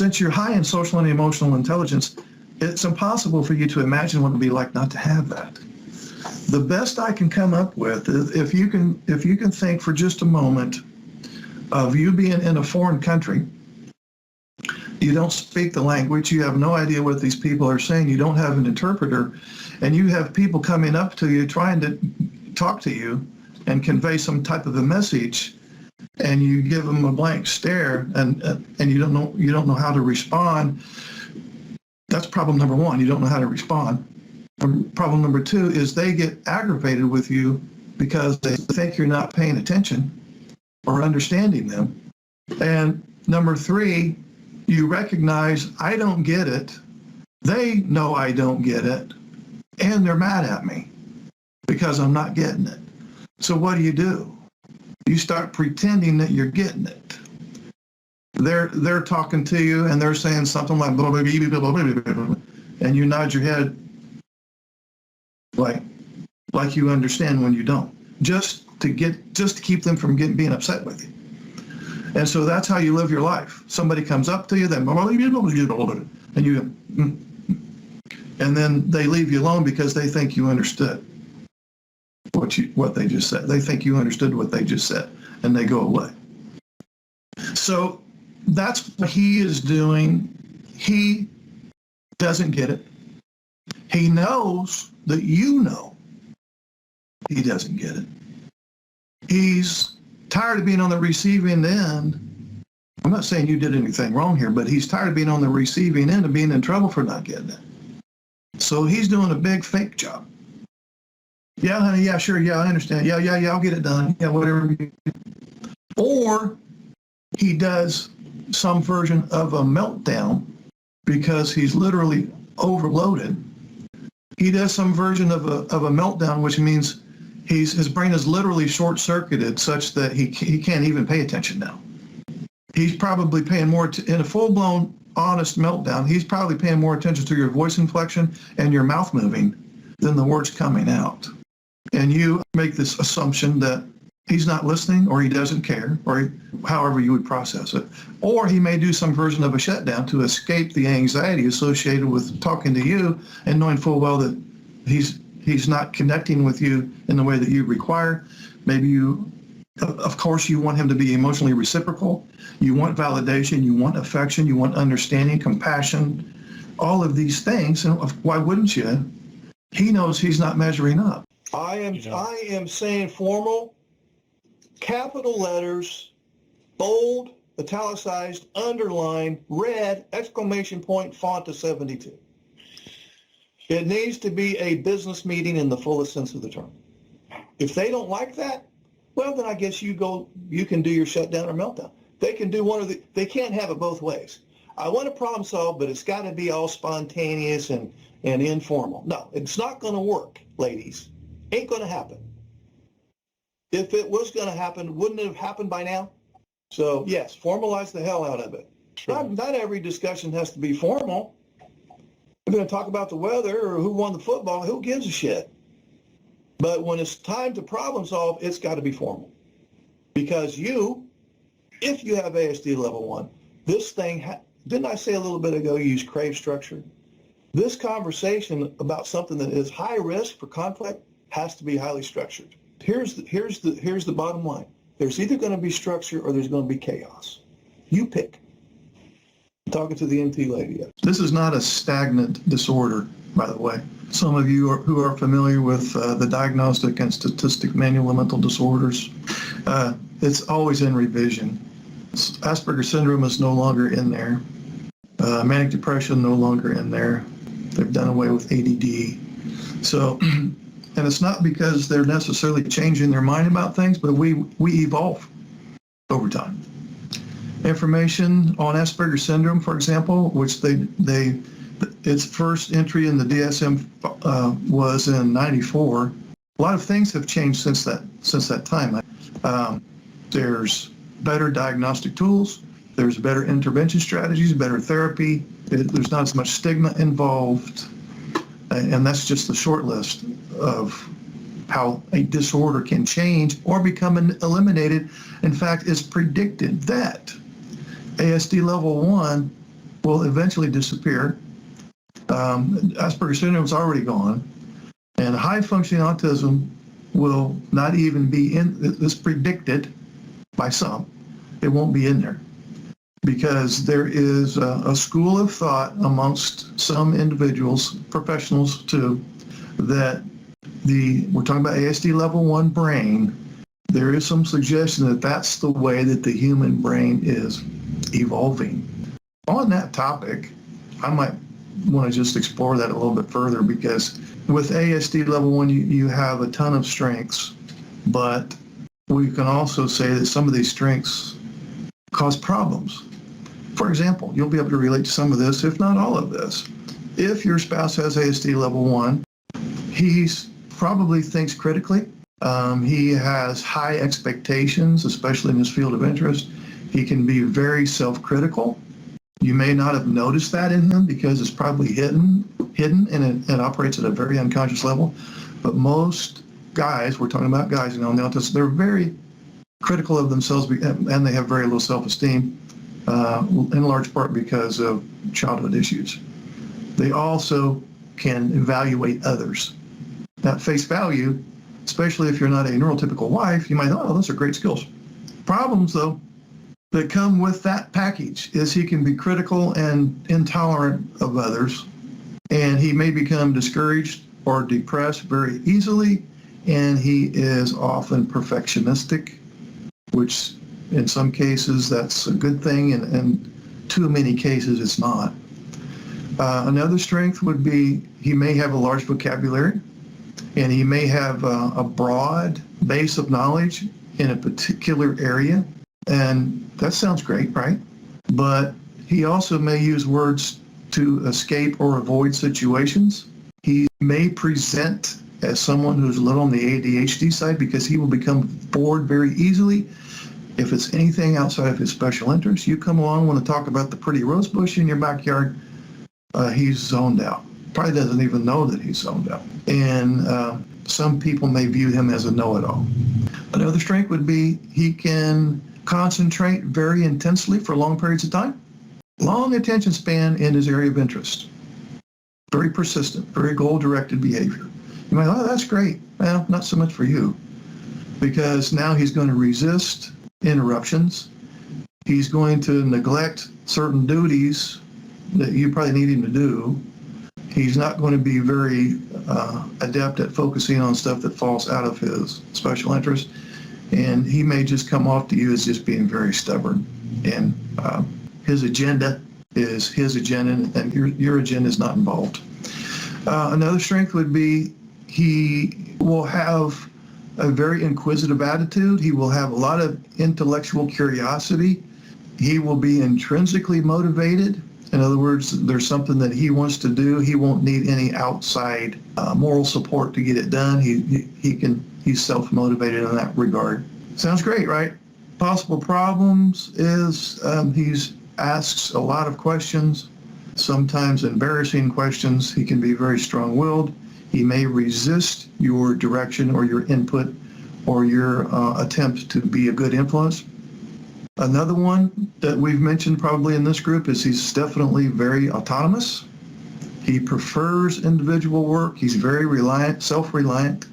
since you're high in social and emotional intelligence, it's impossible for you to imagine what it would be like not to have that. The best I can come up with is if you can think for just a moment of you being in a foreign country. You don't speak the language, you have no idea what these people are saying, you don't have an interpreter, and you have people coming up to you trying to talk to you and convey some type of a message, and you give them a blank stare, and you don't know how to respond. That's problem number one. You don't know how to respond. Problem number two is they get aggravated with you because they think you're not paying attention or understanding them. And number three, you recognize I don't get it. They know I don't get it, and they're mad at me because I'm not getting it. So what do? You start pretending that you're getting it. They're talking to you and they're saying something like blah, blah, blah, blah, blah, blah, blah, and you nod your head like you understand when you don't, just to keep them from being upset with you. And so that's how you live your life. Somebody comes up to you, then and you, and then they leave you alone because they think you understood what they just said. They think you understood what they just said, and they go away. So that's what he is doing. He doesn't get it. He knows that you know he doesn't get it. He's tired of being on the receiving end. I'm not saying you did anything wrong here, but he's tired of being on the receiving end of being in trouble for not getting it. So he's doing a big fake job. Yeah, honey, yeah, sure, yeah, I understand. Yeah, I'll get it done. Yeah, whatever. Or he does some version of a meltdown because he's literally overloaded. He does some version of a meltdown, which means his brain is literally short-circuited such that he can't even pay attention now. He's probably paying more, in a full-blown, honest meltdown, he's probably paying more attention to your voice inflection and your mouth moving than the words coming out. And you make this assumption that he's not listening, or he doesn't care, or however you would process it. Or he may do some version of a shutdown to escape the anxiety associated with talking to you and knowing full well that he's not connecting with you in the way that you require. Maybe of course, you want him to be emotionally reciprocal. You want validation, you want affection, you want understanding, compassion, all of these things. And why wouldn't you? He knows he's not measuring up. I am saying formal, capital letters, bold, italicized, underlined, red, exclamation point, font of 72. It needs to be a business meeting in the fullest sense of the term. If they don't like that, well, then I guess you can do your shutdown or meltdown. They can do they can't have it both ways. I want a problem solved, but it's got to be all spontaneous and informal. No, it's not going to work, ladies. Ain't going to happen. If it was going to happen, wouldn't it have happened by now? So yes, formalize the hell out of it. Sure. Not every discussion has to be formal. We're going to talk about the weather or who won the football. Who gives a shit? But when it's time to problem solve, it's got to be formal. Because if you have ASD level 1, this thing, didn't I say a little bit ago you use crave structure? This conversation about something that is high risk for conflict has to be highly structured. Here's the bottom line. There's either going to be structure or there's going to be chaos. You pick. I'm talking to the NT lady. This is not a stagnant disorder, by the way. Some of you who are familiar with the Diagnostic and Statistic Manual of Mental Disorders, it's always in revision. Asperger's syndrome is no longer in there. Manic depression no longer in there. They've done away with ADD. So, and it's not because they're necessarily changing their mind about things, but we evolve over time. Information on Asperger's syndrome, for example, which its first entry in the DSM was in '94. A lot of things have changed since that time. There's better diagnostic tools. There's better intervention strategies, better therapy. There's not as much stigma involved. And that's just the short list of how a disorder can change or become eliminated. In fact, it's predicted that ASD level 1 will eventually disappear. Asperger's syndrome is already gone, and high functioning autism will not even be in. It's predicted by some. It won't be in there because there is a school of thought amongst some individuals, professionals too, that we're talking about ASD level 1 brain. There is some suggestion that that's the way that the human brain is evolving. On that topic, I might want to just explore that a little bit further, because with ASD level 1, you have a ton of strengths, but we can also say that some of these strengths cause problems. For example, you'll be able to relate to some of this, if not all of this. If your spouse has ASD level 1, he probably thinks critically. He has high expectations, especially in his field of interest. He can be very self-critical. You may not have noticed that in him because it's probably hidden and it operates at a very unconscious level. But most guys, we're talking about guys, on the autism, they're very critical of themselves and they have very low self-esteem, in large part because of childhood issues. They also can evaluate others. At face value, especially if you're not a neurotypical wife, you might think, oh, those are great skills. Problems, though, that come with that package is he can be critical and intolerant of others, and he may become discouraged or depressed very easily, and he is often perfectionistic, which in some cases that's a good thing, and too many cases it's not. Another strength would be he may have a large vocabulary, and he may have a broad base of knowledge in a particular area. And that sounds great, right? But he also may use words to escape or avoid situations. He may present as someone who's a little on the ADHD side because he will become bored very easily. If it's anything outside of his special interest, you come along, want to talk about the pretty rose bush in your backyard, he's zoned out. Probably doesn't even know that he's zoned out. And some people may view him as a know-it-all. Another strength would be he can concentrate very intensely for long periods of time. Long attention span in his area of interest. Very persistent, very goal-directed behavior. You might, oh, that's great. Well, not so much for you, because now he's going to resist interruptions. He's going to neglect certain duties that you probably need him to do. He's not going to be very adept at focusing on stuff that falls out of his special interest. And he may just come off to you as just being very stubborn. And his agenda is his agenda, and your agenda is not involved. Another strength would be he will have a very inquisitive attitude. He will have a lot of intellectual curiosity. He will be intrinsically motivated. In other words, there's something that he wants to do. He won't need any outside moral support to get it done. He's self-motivated in that regard. Sounds great, right? Possible problems is he asks a lot of questions, sometimes embarrassing questions. He can be very strong-willed. He may resist your direction or your input or your attempt to be a good influence. Another one that we've mentioned probably in this group is he's definitely very autonomous. He prefers individual work. He's very reliant, self-reliant.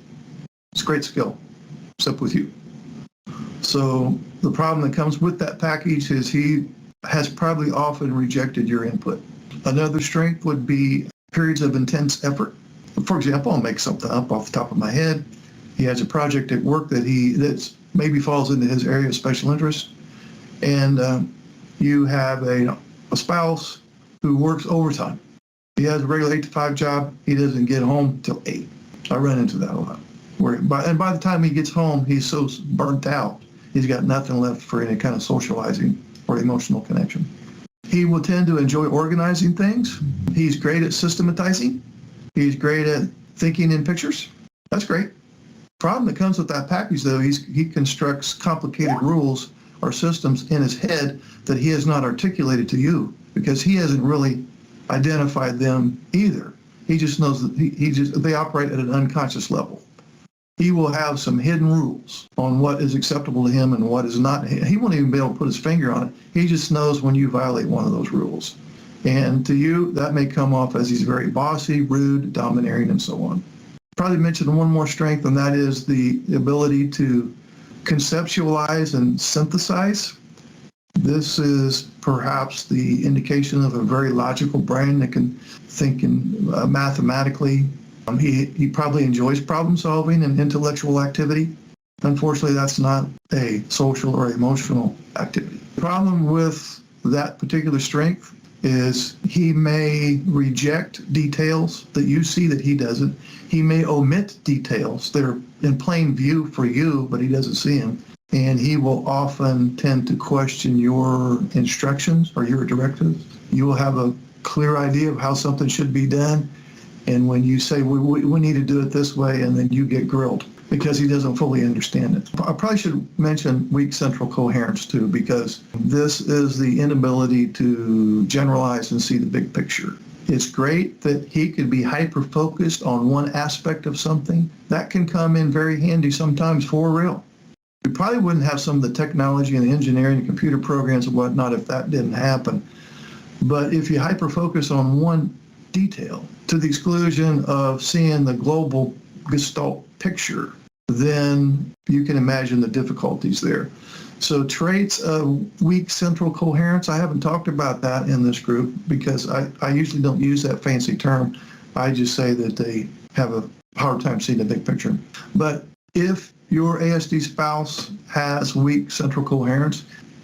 It's a great skill, except with you. So the problem that comes with that package is he has probably often rejected your input. Another strength would be periods of intense effort. For example, I'll make something up off the top of my head. He has a project at work that maybe falls into his area of special interest. And you have a spouse who works overtime. He has a regular 8 to 5 job. He doesn't get home till 8. I run into that a lot. By the time he gets home, he's so burnt out, he's got nothing left for any kind of socializing or emotional connection. He will tend to enjoy organizing things. He's great at systematizing. He's great at thinking in pictures. That's great. Problem that comes with that package, though, he constructs complicated rules or systems in his head that he has not articulated to you because he hasn't really identified them either. He just knows that they operate at an unconscious level. He will have some hidden rules on what is acceptable to him and what is not. He won't even be able to put his finger on it. He just knows when you violate one of those rules. And to you, that may come off as he's very bossy, rude, domineering, and so on. Probably mention one more strength, and that is the ability to conceptualize and synthesize. This is perhaps the indication of a very logical brain that can think mathematically. He probably enjoys problem solving and intellectual activity. Unfortunately, that's not a social or emotional activity. The problem with that particular strength is he may reject details that you see that he doesn't. He may omit details that are in plain view for you, but he doesn't see them. And he will often tend to question your instructions or your directives. You will have a clear idea of how something should be done. And when you say, we need to do it this way, and then you get grilled because he doesn't fully understand it. I probably should mention weak central coherence too, because this is the inability to generalize and see the big picture. It's great that he could be hyper-focused on one aspect of something. That can come in very handy sometimes for real. We probably wouldn't have some of the technology and the engineering and computer programs and whatnot if that didn't happen. But if you hyper-focus on one detail to the exclusion of seeing the global gestalt picture, then you can imagine the difficulties there. So traits of weak central coherence, I haven't talked about that in this group because I usually don't use that fancy term. I just say that they have a hard time seeing the big picture. But if your ASD spouse has weak central coherence,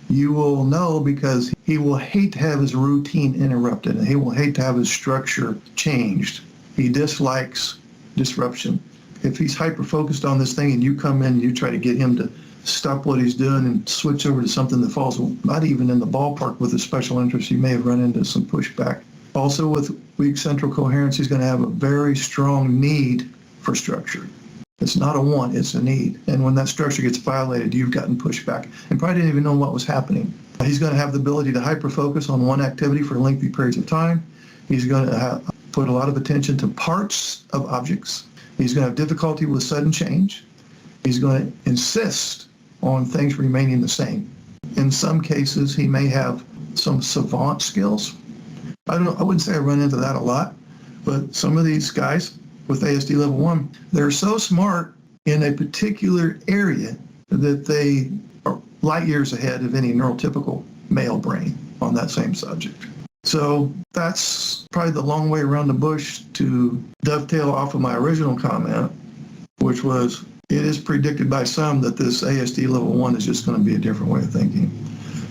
you will know because he will hate to have his routine interrupted and he will hate to have his structure changed. He dislikes disruption. If he's hyper-focused on this thing and you come in and you try to get him to stop what he's doing and switch over to something that falls not even in the ballpark with his special interest, you may have run into some pushback. Also with weak central coherence, he's going to have a very strong need for structure. It's not a want, it's a need. And when that structure gets violated, you've gotten pushback and probably didn't even know what was happening. He's going to have the ability to hyper-focus on one activity for lengthy periods of time. He's going to put a lot of attention to parts of objects. He's going to have difficulty with sudden change. He's going to insist on things remaining the same. In some cases, he may have some savant skills. I wouldn't say I run into that a lot, but some of these guys with ASD level 1, they're so smart in a particular area that they are light years ahead of any neurotypical male brain on that same subject. So that's probably the long way around the bush to dovetail off of my original comment, which was it is predicted by some that this ASD level 1 is just going to be a different way of thinking.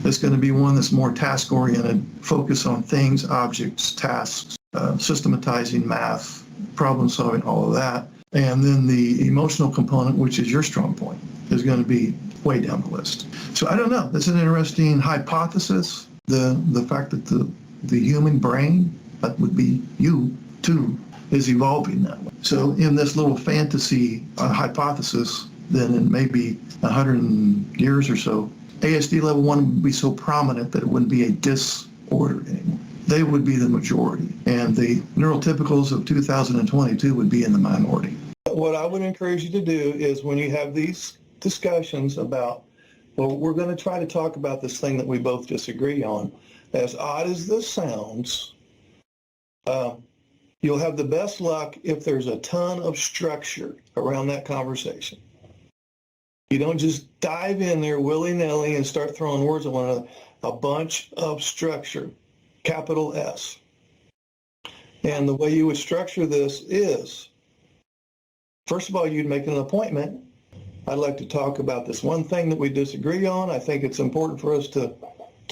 It's going to be one that's more task-oriented, focus on things, objects, tasks, systematizing math, problem solving, all of that. And then the emotional component, which is your strong point, is going to be way down the list. So I don't know. That's an interesting hypothesis. The fact that the human brain, that would be you too, is evolving that way. So in this little fantasy hypothesis, then in maybe 100 years or so, ASD level 1 would be so prominent that it wouldn't be a disorder anymore. They would be the majority, and the neurotypicals of 2022 would be in the minority. What I would encourage you to do is when you have these discussions about, well, we're going to try to talk about this thing that we both disagree on. As odd as this sounds, you'll have the best luck if there's a ton of structure around that conversation. You don't just dive in there willy-nilly and start throwing words at one another. A bunch of structure, capital S. And the way you would structure this is, first of all, you'd make an appointment. I'd like to talk about this one thing that we disagree on. I think it's important for us to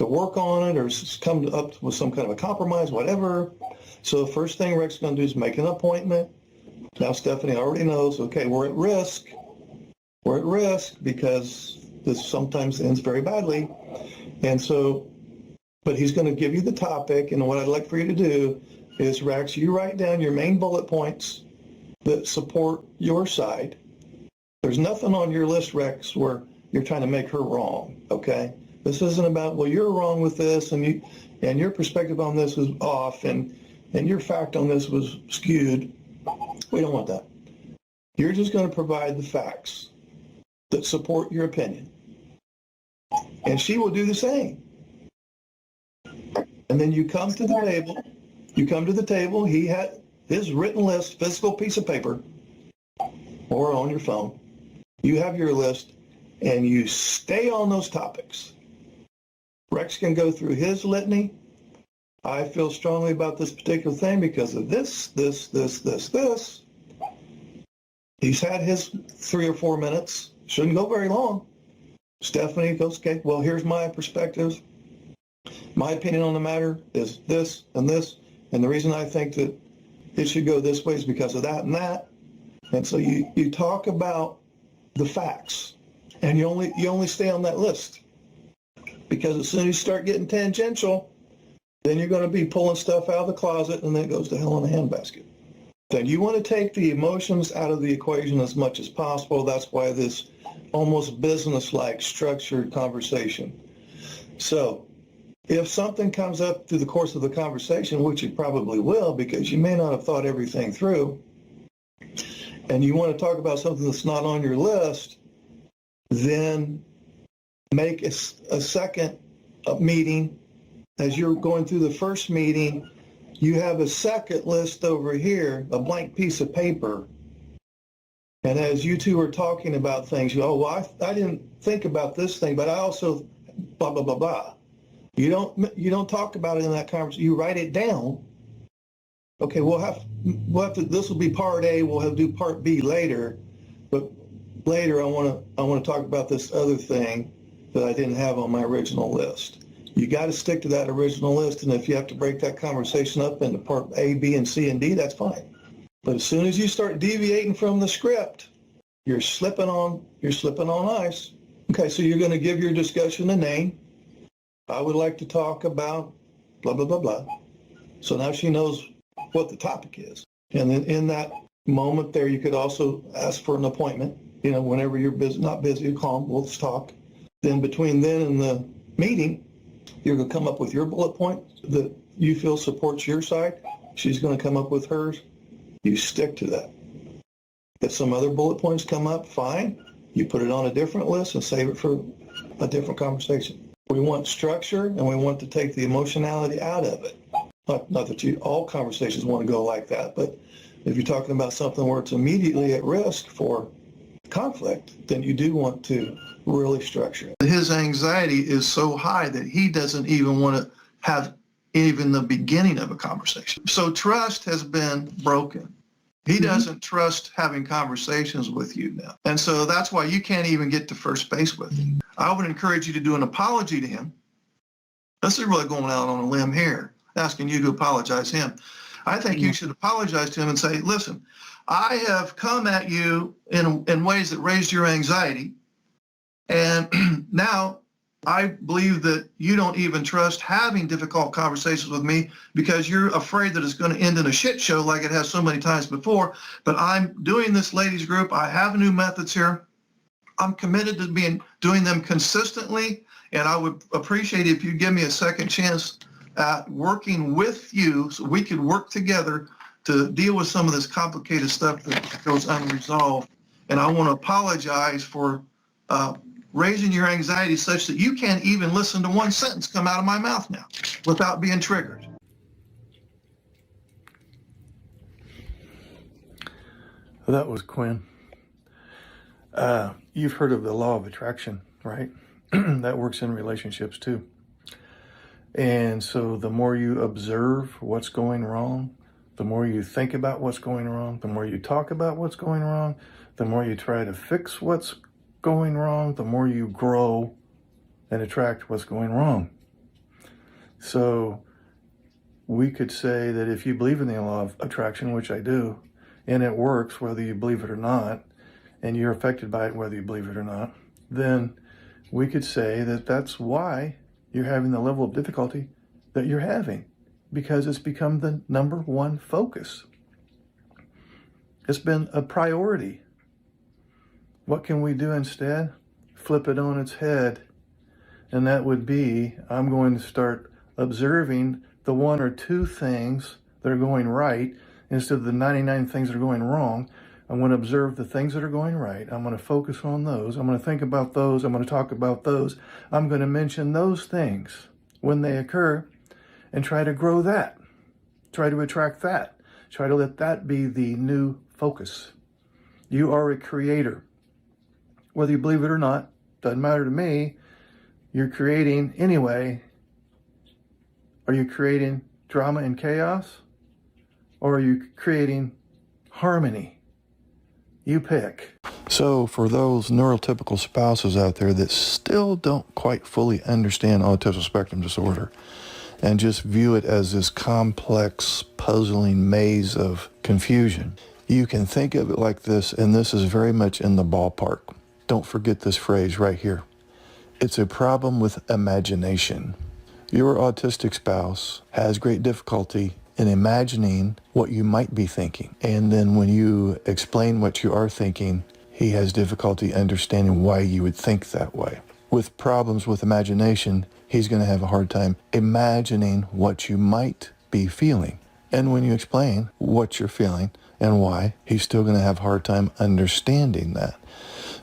work on it or come up with some kind of a compromise, whatever. So the first thing Rex's going to do is make an appointment. Now Stephanie already knows, okay, we're at risk. We're at risk because this sometimes ends very badly. And so, but he's going to give you the topic, and what I'd like for you to do is, Rex, you write down your main bullet points that support your side. There's nothing on your list, Rex, where you're trying to make her wrong, okay? This isn't about, well, you're wrong with this, and your perspective on this was off, and your fact on this was skewed. We don't want that. You're just going to provide the facts that support your opinion. And she will do the same. And then you come to the table, he had his written list, physical piece of paper, or on your phone. You have your list, and you stay on those topics. Rex can go through his litany. I feel strongly about this particular thing because of this. He's had his 3 or 4 minutes. Shouldn't go very long. Stephanie goes, okay, well, here's my perspective. My opinion on the matter is this and this. And the reason I think that it should go this way is because of that and that. And so you talk about the facts, and you only stay on that list. Because as soon as you start getting tangential, then you're going to be pulling stuff out of the closet, and then it goes to hell in a handbasket. Then you want to take the emotions out of the equation as much as possible. That's why this almost business-like structured conversation. So if something comes up through the course of the conversation, which it probably will because you may not have thought everything through, and you want to talk about something that's not on your list, then make a second meeting. As you're going through the first meeting, you have a second list over here, a blank piece of paper. And as you two are talking about things, you go, oh, well, I didn't think about this thing, but I also blah, blah, blah, blah. You don't talk about it in that conversation. You write it down. Okay, we'll have to, this will be part A, we'll have to do part B later, but later I want to talk about this other thing that I didn't have on my original list. You got to stick to that original list, and if you have to break that conversation up into part A, B, and C, and D, that's fine. But as soon as you start deviating from the script, you're slipping on ice. Okay, so you're going to give your discussion a name. I would like to talk about blah, blah, blah, blah. So now she knows what the topic is. And then in that moment there, you could also ask for an appointment. You know, whenever you're busy, not busy, you're calm, well, let's talk. Then between then and the meeting, you're going to come up with your bullet point that you feel supports your side. She's going to come up with hers. You stick to that. If some other bullet points come up, fine. You put it on a different list and save it for a different conversation. We want structure, and we want to take the emotionality out of it. Not that all conversations want to go like that, but if you're talking about something where it's immediately at risk for conflict, then you do want to really structure it. His anxiety is so high that he doesn't even want to have even the beginning of a conversation. So trust has been broken. He doesn't trust having conversations with you now. And so that's why you can't even get to first base with him. I would encourage you to do an apology to him. This is really going out on a limb here, asking you to apologize to him. I think you should apologize to him and say, listen, I have come at you in ways that raised your anxiety. And now I believe that you don't even trust having difficult conversations with me because you're afraid that it's going to end in a shit show like it has so many times before. But I'm doing this ladies group. I have new methods here. I'm committed to doing them consistently. And I would appreciate it if you give me a second chance at working with you so we could work together to deal with some of this complicated stuff that goes unresolved. And I want to apologize for raising your anxiety such that you can't even listen to one sentence come out of my mouth now without being triggered. Well, that was Quinn. You've heard of the law of attraction, right? That works in relationships too. And so the more you observe what's going wrong, the more you think about what's going wrong, the more you talk about what's going wrong, the more you try to fix what's going wrong, the more you grow and attract what's going wrong. So we could say that if you believe in the law of attraction, which I do, and it works whether you believe it or not, and you're affected by it whether you believe it or not, then we could say that that's why you're having the level of difficulty that you're having, because it's become the number one focus. It's been a priority. What can we do instead? Flip it on its head. And that would be, I'm going to start observing the 1 or 2 things that are going right instead of the 99 things that are going wrong. I'm going to observe the things that are going right. I'm going to focus on those. I'm going to think about those. I'm going to talk about those. I'm going to mention those things when they occur. and try to grow that. Try to attract that. Try to let that be the new focus. You are a creator. Whether you believe it or not, doesn't matter to me. You're creating anyway. Are you creating drama and chaos? Or are you creating harmony? You pick. So for those neurotypical spouses out there that still don't quite fully understand autism spectrum disorder and just view it as this complex, puzzling maze of confusion, you can think of it like this, and this is very much in the ballpark. Don't forget this phrase right here. It's a problem with imagination. Your autistic spouse has great difficulty in imagining what you might be thinking. And then when you explain what you are thinking, he has difficulty understanding why you would think that way. With problems with imagination, he's going to have a hard time imagining what you might be feeling. And when you explain what you're feeling and why, he's still going to have a hard time understanding that.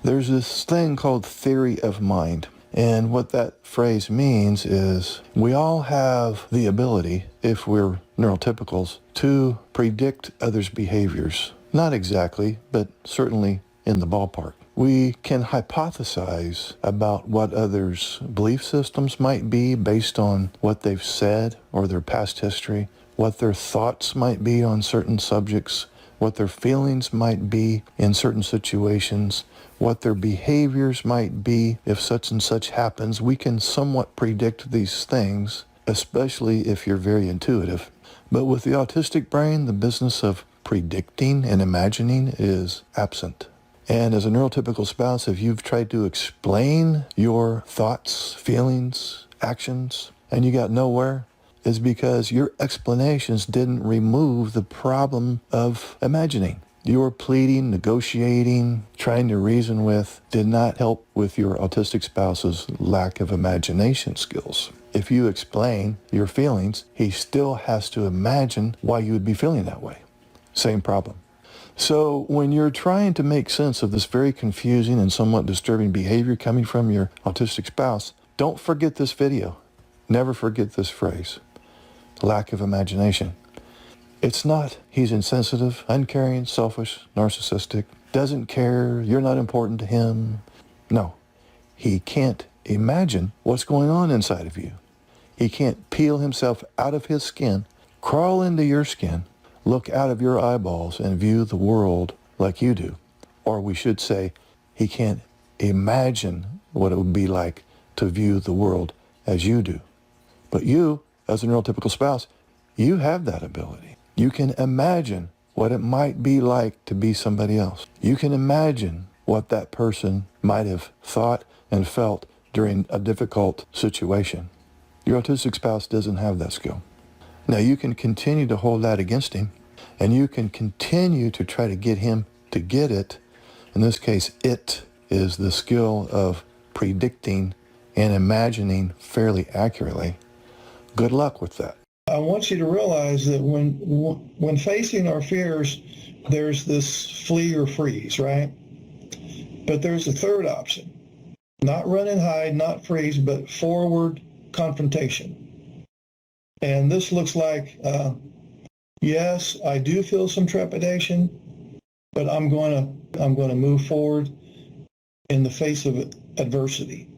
There's this thing called theory of mind. And what that phrase means is we all have the ability, if we're neurotypicals, to predict others' behaviors. Not exactly, but certainly in the ballpark. We can hypothesize about what others' belief systems might be based on what they've said or their past history, what their thoughts might be on certain subjects, what their feelings might be in certain situations, what their behaviors might be if such and such happens. We can somewhat predict these things, especially if you're very intuitive. But with the autistic brain, the business of predicting and imagining is absent. And as a neurotypical spouse, if you've tried to explain your thoughts, feelings, actions, and you got nowhere, is because your explanations didn't remove the problem of imagining. Your pleading, negotiating, trying to reason with did not help with your autistic spouse's lack of imagination skills. If you explain your feelings, he still has to imagine why you would be feeling that way. Same problem. So when you're trying to make sense of this very confusing and somewhat disturbing behavior coming from your autistic spouse, don't forget this video. Never forget this phrase. Lack of imagination. It's not he's insensitive, uncaring, selfish, narcissistic, doesn't care, you're not important to him. No, he can't imagine what's going on inside of you. He can't peel himself out of his skin, crawl into your skin, look out of your eyeballs and view the world like you do. Or we should say, he can't imagine what it would be like to view the world as you do. But you, as a neurotypical spouse, you have that ability. You can imagine what it might be like to be somebody else. You can imagine what that person might have thought and felt during a difficult situation. Your autistic spouse doesn't have that skill. Now you can continue to hold that against him, and you can continue to try to get him to get it. In this case, it is the skill of predicting and imagining fairly accurately. Good luck with that. I want you to realize that when facing our fears, there's this flee or freeze, right? But there's a third option. Not run and hide, not freeze, but forward confrontation. And this looks like, yes, I do feel some trepidation, but I'm going to move forward in the face of adversity.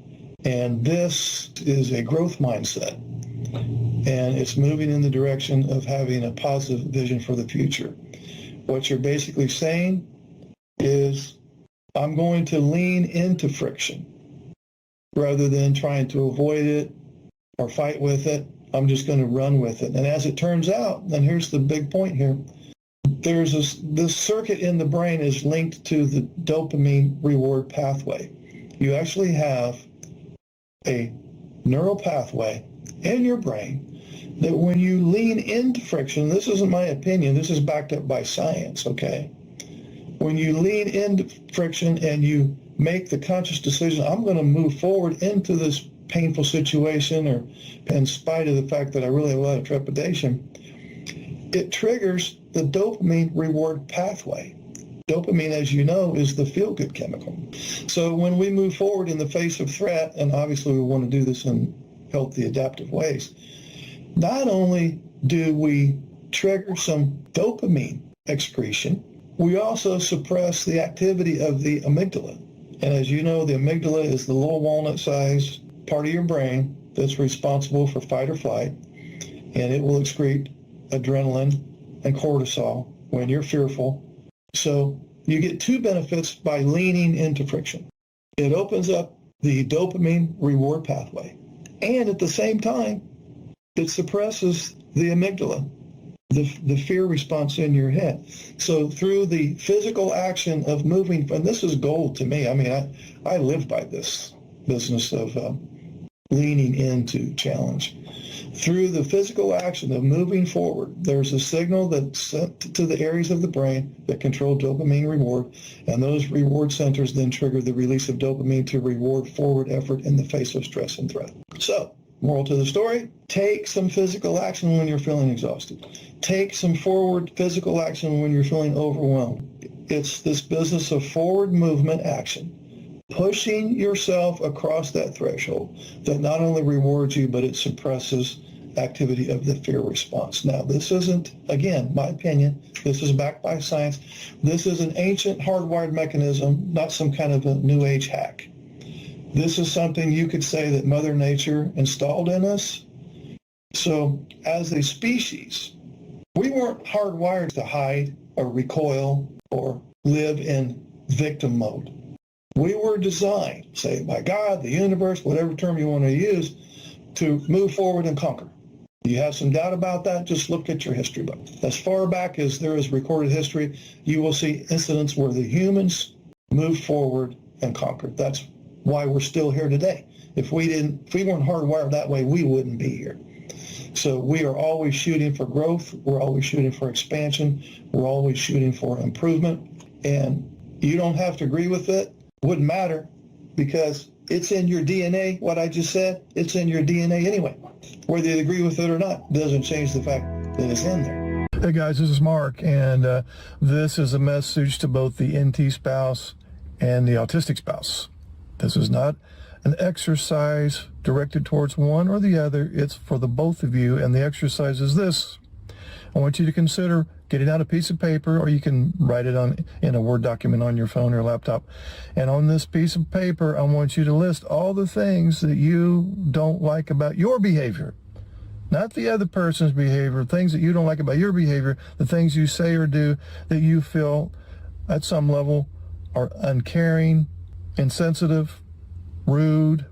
And this is a growth mindset. And it's moving in the direction of having a positive vision for the future. What you're basically saying is, I'm going to lean into friction rather than trying to avoid it or fight with it. I'm just going to run with it. And as it turns out, and here's the big point here, there's this circuit in the brain is linked to the dopamine reward pathway. You actually have a neural pathway in your brain that when you lean into friction, this isn't my opinion, this is backed up by science, okay? When you lean into friction and you make the conscious decision, I'm going to move forward into this painful situation, or in spite of the fact that I really have a lot of trepidation, it triggers the dopamine reward pathway. Dopamine, as you know, is the feel-good chemical. So when we move forward in the face of threat, and obviously we want to do this in healthy, adaptive ways, not only do we trigger some dopamine excretion, we also suppress the activity of the amygdala. And as you know, the amygdala is the little walnut-sized part of your brain that's responsible for fight or flight, and it will excrete adrenaline and cortisol when you're fearful. So you get two benefits by leaning into friction. It opens up the dopamine reward pathway, and at the same time, it suppresses the amygdala, the fear response in your head. So through the physical action of moving, and this is gold to me. I mean, I live by this business of leaning into challenge. Through the physical action of moving forward, there's a signal that's sent to the areas of the brain that control dopamine reward, and those reward centers then trigger the release of dopamine to reward forward effort in the face of stress and threat. So, moral to the story, take some physical action when you're feeling exhausted. Take some forward physical action when you're feeling overwhelmed. It's this business of forward movement action, pushing yourself across that threshold that not only rewards you, but it suppresses activity of the fear response. Now, this isn't, again, my opinion, this is backed by science. This is an ancient hardwired mechanism, not some kind of a new age hack. This is something you could say that Mother Nature installed in us. So as a species, we weren't hardwired to hide or recoil or live in victim mode. We were designed, say by God, the universe, whatever term you want to use, to move forward and conquer. You have some doubt about that, just look at your history book. As far back as there is recorded history, you will see incidents where the humans moved forward and conquered. That's why we're still here today. If we weren't hardwired that way, we wouldn't be here. So we are always shooting for growth. We're always shooting for expansion. We're always shooting for improvement. And you don't have to agree with it. Wouldn't matter, because it's in your DNA. What I just said, it's in your DNA anyway. Whether you agree with it or not doesn't change the fact that it's in there. Hey guys, this is Mark, and this is a message to both the NT spouse and the autistic spouse. This is not an exercise directed towards one or the other. It's for the both of you, and the exercise is this. I want you to consider getting out a piece of paper, or you can write it in a Word document on your phone or laptop. And on this piece of paper, I want you to list all the things that you don't like about your behavior. Not the other person's behavior, things that you don't like about your behavior, the things you say or do that you feel at some level are uncaring, insensitive, rude,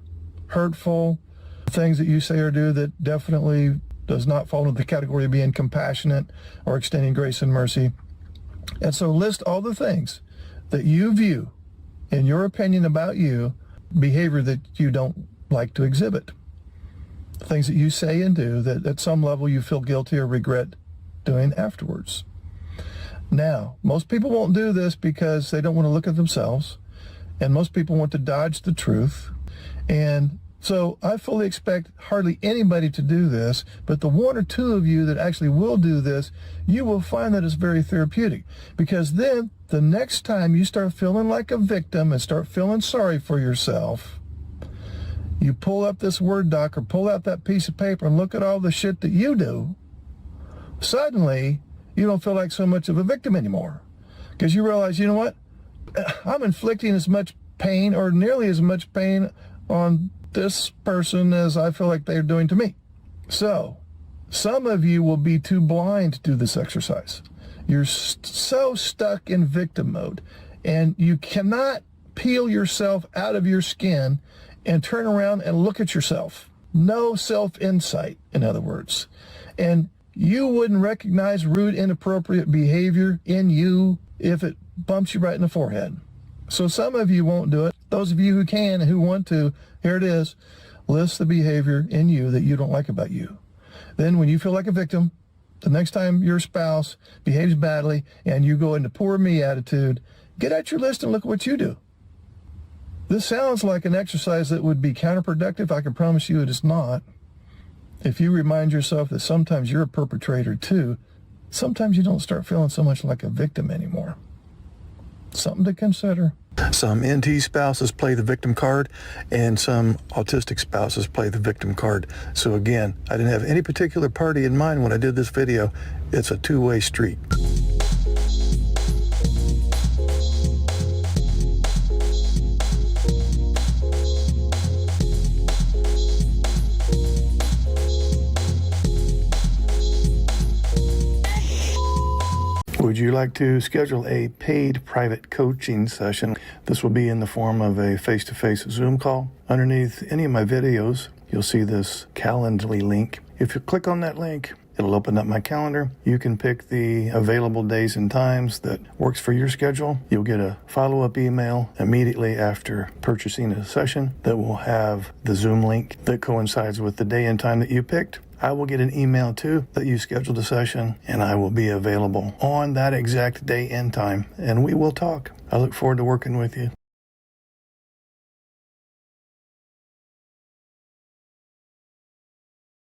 hurtful, things that you say or do that definitely does not fall into the category of being compassionate or extending grace and mercy. And so list all the things that you view, in your opinion about you, behavior that you don't like to exhibit. Things that you say and do that at some level you feel guilty or regret doing afterwards. Now, most people won't do this because they don't want to look at themselves, and most people want to dodge the truth. And so I fully expect hardly anybody to do this, but the one or two of you that actually will do this, you will find that it's very therapeutic, because then the next time you start feeling like a victim and start feeling sorry for yourself, you pull up this Word doc or pull out that piece of paper and look at all the shit that you do. Suddenly, you don't feel like so much of a victim anymore, because you realize, you know what? I'm inflicting as much pain or nearly as much pain on this person as I feel like they're doing to me. So, some of you will be too blind to do this exercise. You're so stuck in victim mode, and you cannot peel yourself out of your skin and turn around and look at yourself. No self-insight, in other words. And you wouldn't recognize rude, inappropriate behavior in you if it bumps you right in the forehead. So some of you won't do it. Those of you who can and who want to, here it is. List the behavior in you that you don't like about you. Then when you feel like a victim, the next time your spouse behaves badly and you go into poor me attitude, get out your list and look at what you do. This sounds like an exercise that would be counterproductive. I can promise you it is not. If you remind yourself that sometimes you're a perpetrator too, sometimes you don't start feeling so much like a victim anymore. Something to consider. Some NT spouses play the victim card, and some autistic spouses play the victim card. So again, I didn't have any particular party in mind when I did this video. It's a two-way street. Would you like to schedule a paid private coaching session? This will be in the form of a face-to-face Zoom call. Underneath any of my videos, you'll see this Calendly link. If you click on that link, it'll open up my calendar. You can pick the available days and times that works for your schedule. You'll get a follow-up email immediately after purchasing a session that will have the Zoom link that coincides with the day and time that you picked. I will get an email too that you scheduled a session, and I will be available on that exact day and time, and we will talk. I look forward to working with you.